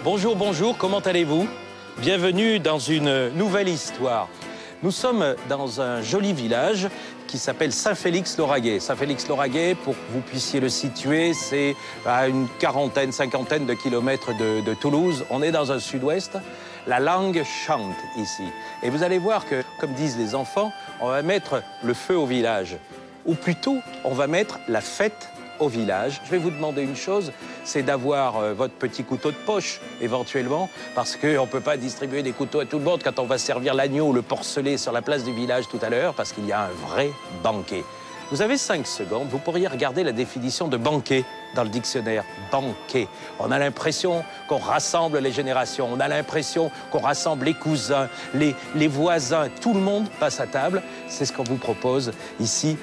Bonjour, bonjour, comment allez-vous? Bienvenue dans une nouvelle histoire. Nous sommes dans un joli village qui s'appelle Saint-Félix-Lauragais. Saint-Félix-Lauragais, pour que vous puissiez le situer, c'est à une quarantaine, cinquantaine de kilomètres de Toulouse. On est dans un sud-ouest. La langue chante ici. Et vous allez voir que, comme disent les enfants, on va mettre le feu au village. Ou plutôt, on va mettre la fête au village. Je vais vous demander une chose, c'est d'avoir votre petit couteau de poche, éventuellement, parce qu'on ne peut pas distribuer des couteaux à tout le monde quand on va servir l'agneau ou le porcelet sur la place du village tout à l'heure, parce qu'il y a un vrai banquet. Vous avez 5 secondes, vous pourriez regarder la définition de banquet dans le dictionnaire. Banquet. On a l'impression qu'on rassemble les générations, on a l'impression qu'on rassemble les cousins, les voisins, tout le monde passe à table. C'est ce qu'on vous propose ici.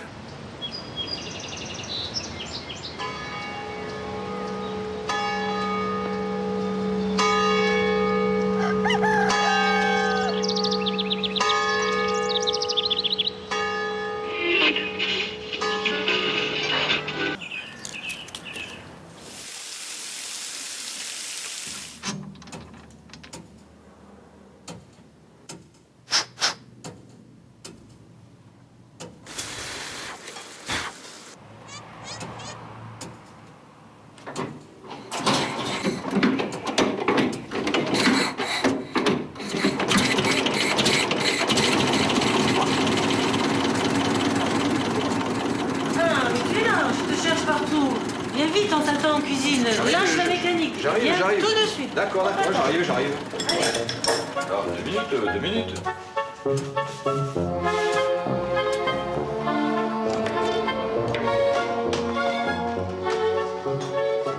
Viens vite, on t'attend en cuisine. Lâche la mécanique. J'arrive. Tout de suite. D'accord, j'arrive. Alors, 2 minutes.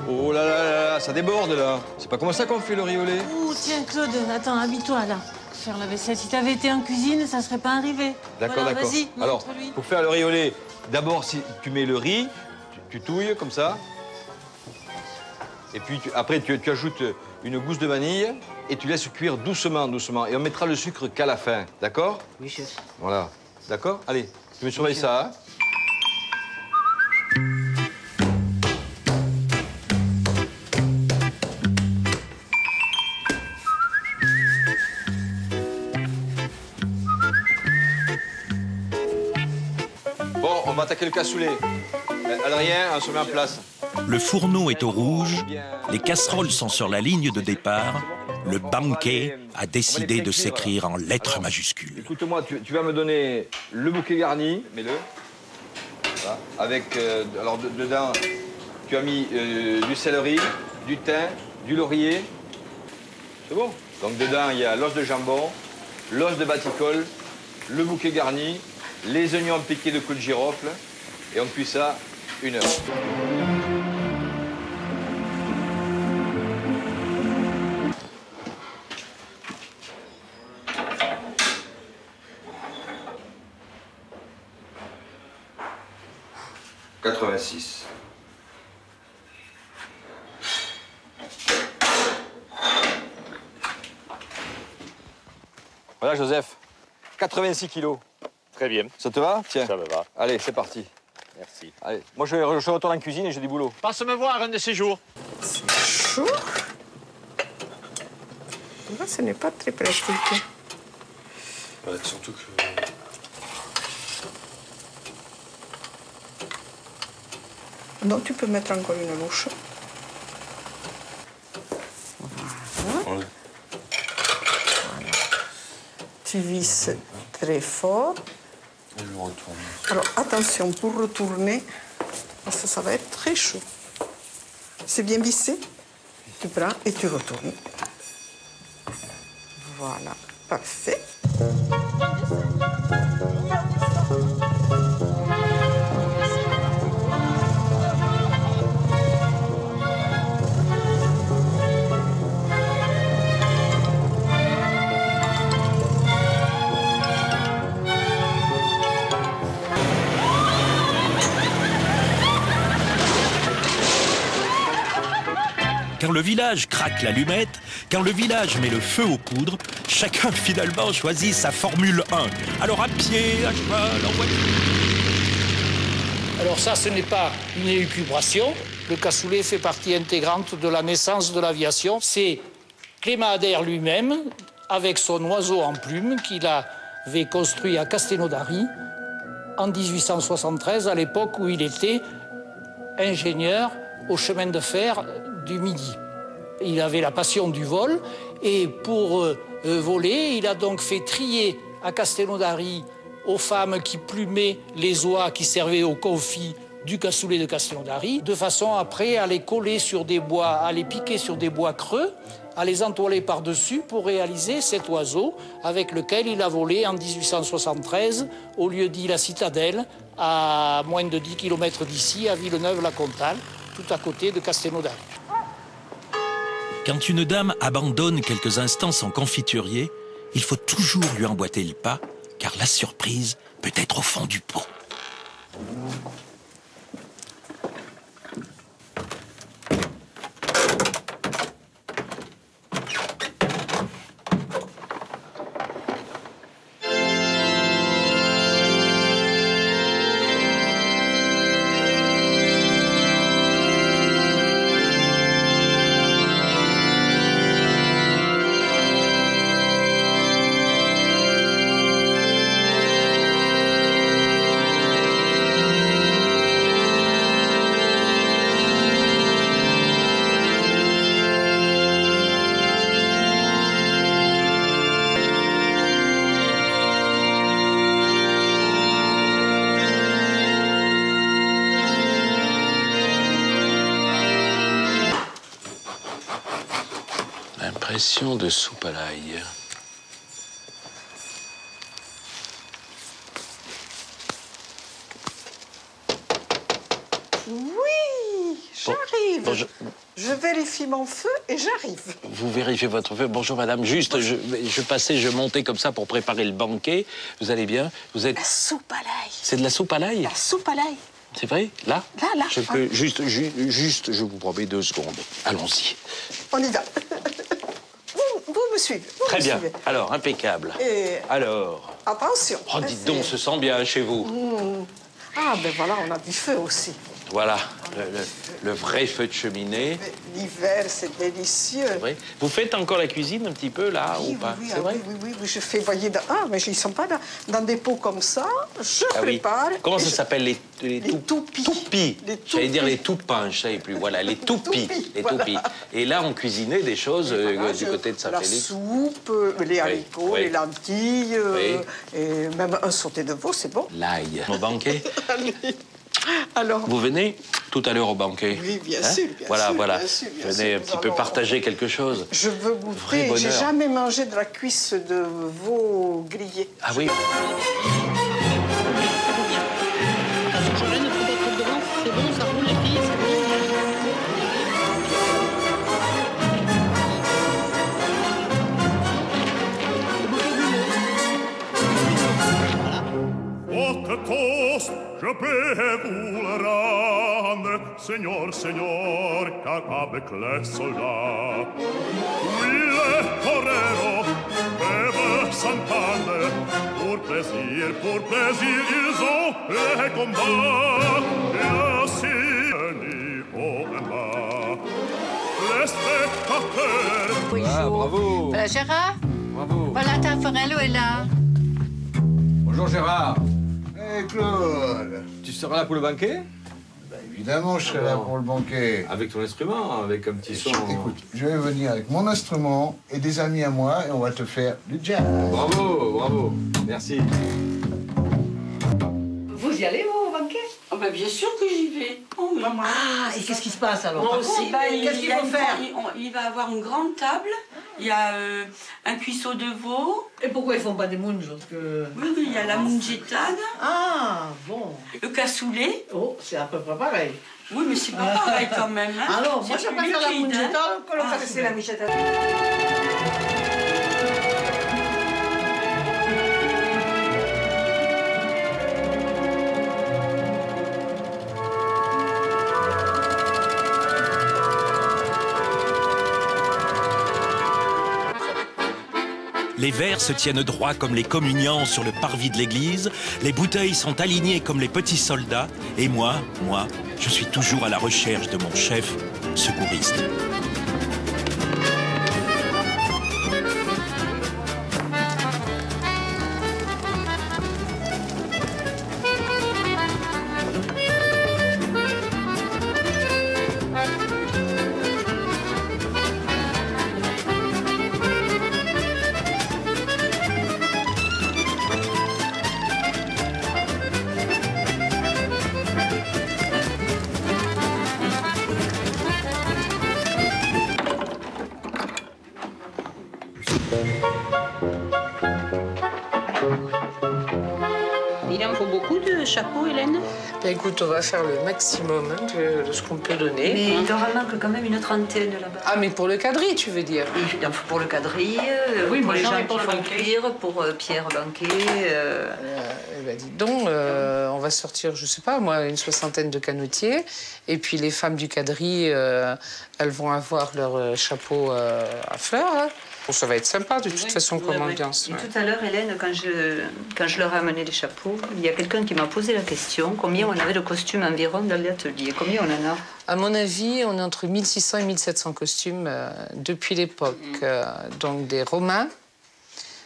Oh là, ça déborde là. C'est pas comme ça qu'on fait le riz au lait. Oh, tiens, Claude, attends, habille-toi là. Faire la vaisselle. Si t'avais été en cuisine, ça serait pas arrivé. D'accord, voilà, d'accord. Vas-y, Alors, montre-lui. pour faire le riz au lait, d'abord, si tu mets le riz, tu touilles comme ça. Et puis après, tu ajoutes une gousse de vanille et tu laisses cuire doucement. Et on mettra le sucre qu'à la fin, d'accord? Oui, chef. Voilà, d'accord? Allez, tu me surveilles ça, hein? Bon, on va attaquer le cassoulet. Adrien, on se met en place. Le fourneau est au rouge, les casseroles sont sur la ligne de départ. Le banquet a décidé de s'écrire en lettres majuscules. Écoute-moi, tu vas me donner le bouquet garni, mets-le. Voilà. Avec, alors dedans, tu as mis du céleri, du thym, du laurier. C'est bon? Donc dedans, il y a l'os de jambon, l'os de baticole, le bouquet garni, les oignons piqués de clous de girofle. Et on cuit ça 1 heure. « 86. Voilà, Joseph. 86 kilos. Très bien. Ça te va? Tiens. Ça me va. Allez, c'est parti. Merci. Allez, moi je retourne en cuisine et j'ai du boulot. Passe me voir un de ces jours. Chaud. Là, ce n'est pas très pratique. Ouais, surtout que... Non, tu peux mettre encore une louche. Voilà. Ouais. Tu visses très fort. Et je retourne. Alors, attention, pour retourner, parce que ça va être très chaud. C'est bien vissé. Tu prends et tu retournes. Voilà, parfait. Quand le village craque l'allumette, quand le village met le feu aux poudres, chacun finalement choisit sa Formule 1. Alors à pied, à cheval, en voiture. Alors ça, ce n'est pas une élucubration. Le cassoulet fait partie intégrante de la naissance de l'aviation. C'est Clément Ader lui-même, avec son oiseau en plume qu'il avait construit à Castelnaudary en 1873, à l'époque où il était ingénieur au chemin de fer du Midi. Il avait la passion du vol et pour voler, il a donc fait trier à Castelnaudary aux femmes qui plumaient les oies qui servaient au confit du cassoulet de Castelnaudary, de façon après à les coller sur des bois, à les piquer sur des bois creux, à les entoiler par-dessus pour réaliser cet oiseau avec lequel il a volé en 1873 au lieu dit La Citadelle, à moins de 10 km d'ici, à Villeneuve-la-Comtale, tout à côté de Castelnaudary. Quand une dame abandonne quelques instants son confiturier, il faut toujours lui emboîter le pas, car la surprise peut être au fond du pot. Impression de soupe à l'ail. Oui, j'arrive. Bon, je vérifie mon feu et j'arrive. Vous vérifiez votre feu. Bonjour madame, juste, je passais, je montais comme ça pour préparer le banquet. Vous allez bien? Vous êtes... La soupe à l'ail. C'est de la soupe à l'ail? La soupe à l'ail. C'est vrai? Là? Là. Je peux, juste, je vous promets 2 secondes. Allons-y. On y va. Vous me suivez. Très bien. Alors, impeccable. Et alors... attention. Oh, dites donc, se sent bien chez vous. Ah, ben voilà, on a du feu aussi. Voilà, le vrai feu de cheminée. L'hiver, c'est délicieux. C'est vrai. Vous faites encore la cuisine un petit peu, là, Oui, ou pas? oui, C'est vrai? oui, je fais voyer... Ah, mais ils ne sont pas dans des pots comme ça. Je prépare... Comment ça s'appelle? Les toupis. Toupis. J'allais dire les toupins, je savais plus. Voilà, les toupis. Les toupis. Et là, on cuisinait des choses du côté de Saint-Félix. La soupe, les haricots, les lentilles, et même un sauté de veau, c'est bon. L'ail. Au banquet? Alors... Vous venez tout à l'heure au banquet? Oui, bien sûr, bien voilà, sûr. Voilà, bien sûr, bien venez sûr. un petit peu partager quelque chose. Je veux goûter. J'ai jamais mangé de la cuisse de veau grillée. Ah oui? C'est bon, ça roule les filles, c'est bon. Je peux vous le rendre, Seigneur, qu'avec les soldats. Oui, les toreros peuvent s'entendre, pour plaisir, ils ont les combats. Et aussi, ni haut en bas, les spectateurs. Ah, bravo. Voilà Gérard, Bravo. voilà ta Forello est là. Bonjour Gérard. Hey Claude. Tu seras là pour le banquet? Bah, évidemment, je serai là pour le banquet. Avec ton instrument, avec un petit son. Écoute, je vais venir avec mon instrument et des amis à moi et on va te faire du jazz. Bravo. Merci. Vous y allez, vous, au banquet? Oh, bah, bien sûr que j'y vais. Oh, oui. Ah, et qu'est-ce qui se passe alors? Moi aussi, Qu'est-ce qu'il faut faire? Il va avoir une grande table, il y a un cuisseau de veau. Et pourquoi ils font pas des mounges? Oui, il y a la mungetade. Ah, bon. Le cassoulet. Oh, c'est à peu près pareil. Oui, mais c'est pas pareil quand même. Hein. Alors, moi, je C'est préfère la liquide, mungetta hein. que le cassoulet, la mungetta. Les verres se tiennent droits comme les communiants sur le parvis de l'église, les bouteilles sont alignées comme les petits soldats, et moi, je suis toujours à la recherche de mon chef secouriste. Il en faut beaucoup de chapeaux, Hélène? Ben écoute, on va faire le maximum hein, de ce qu'on peut donner. Mais il en manque quand même une trentaine là-bas. Ah, mais pour le quadrille, tu veux dire? Il en faut pour le quadrille, Oui, pour mais les non, gens mais qui pour le font banquet. cuire, pour Pierre Banquet. Eh ben, dis donc, on va sortir, je sais pas, moi, une soixantaine de canotiers. Et puis les femmes du quadrille, elles vont avoir leur chapeau à fleurs. Hein. Bon, ça va être sympa, de toute façon, comme ambiance. Et Ouais. tout à l'heure, Hélène, quand je leur ai amené les chapeaux, il y a quelqu'un qui m'a posé la question combien on avait de costumes environ dans l'atelier? Combien on en a? À mon avis, on est entre 1600 et 1700 costumes depuis l'époque donc des Romains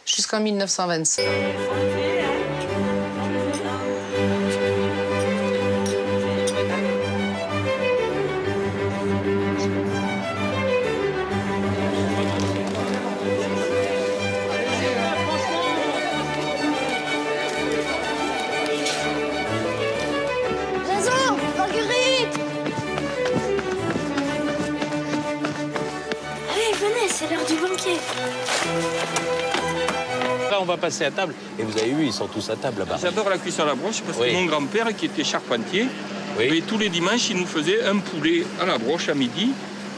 jusqu'en 1925. Jason, Marguerite! Allez, venez, c'est l'heure du banquet. Là, on va passer à table. Et vous avez vu, ils sont tous à table là-bas. J'adore la cuisson à la broche parce Oui. que mon grand-père, qui était charpentier, Oui. et tous les dimanches, il nous faisait un poulet à la broche à midi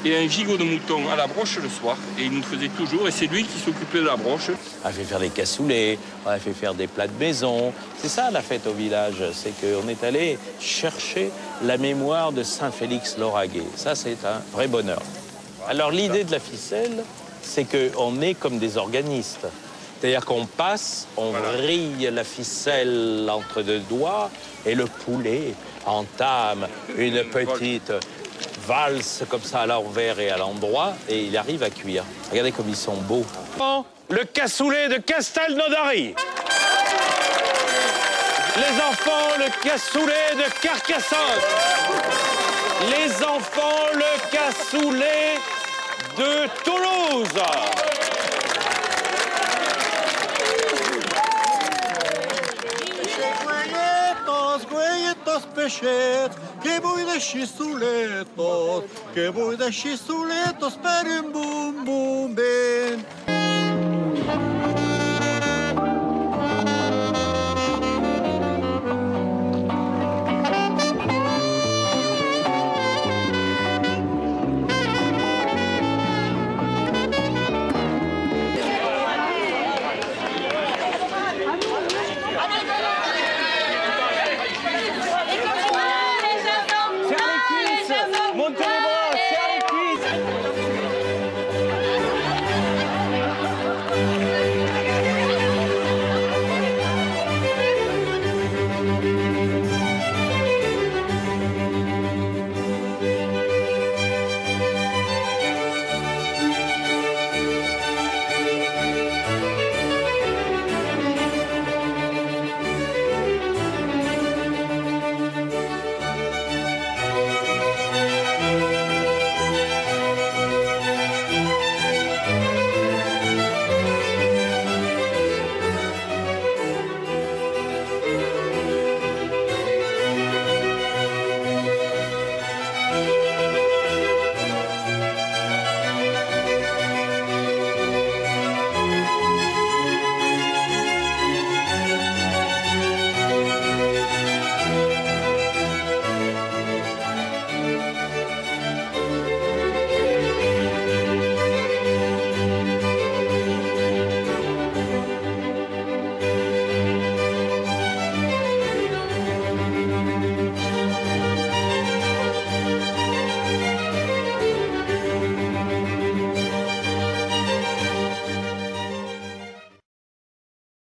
et un gigot de mouton à la broche le soir. Et il nous faisait toujours, et c'est lui qui s'occupait de la broche. On a fait faire des cassoulets, on a fait faire des plats de maison. C'est ça la fête au village, c'est qu'on est allé chercher la mémoire de Saint-Félix-Lauragais. Ça, c'est un vrai bonheur. Alors l'idée de la ficelle, c'est qu'on est comme des organistes. C'est-à-dire qu'on passe, on vrille la ficelle entre deux doigts et le poulet entame une petite valse comme ça à l'envers et à l'endroit et il arrive à cuire. Regardez comme ils sont beaux. Le cassoulet de Castelnaudary. Les enfants, le cassoulet de Carcassonne. Les enfants, le cassoulet de Toulouse. Güeyetos peixet, que vull de xissoletos, que vull de xissoletos per un bum bum ben.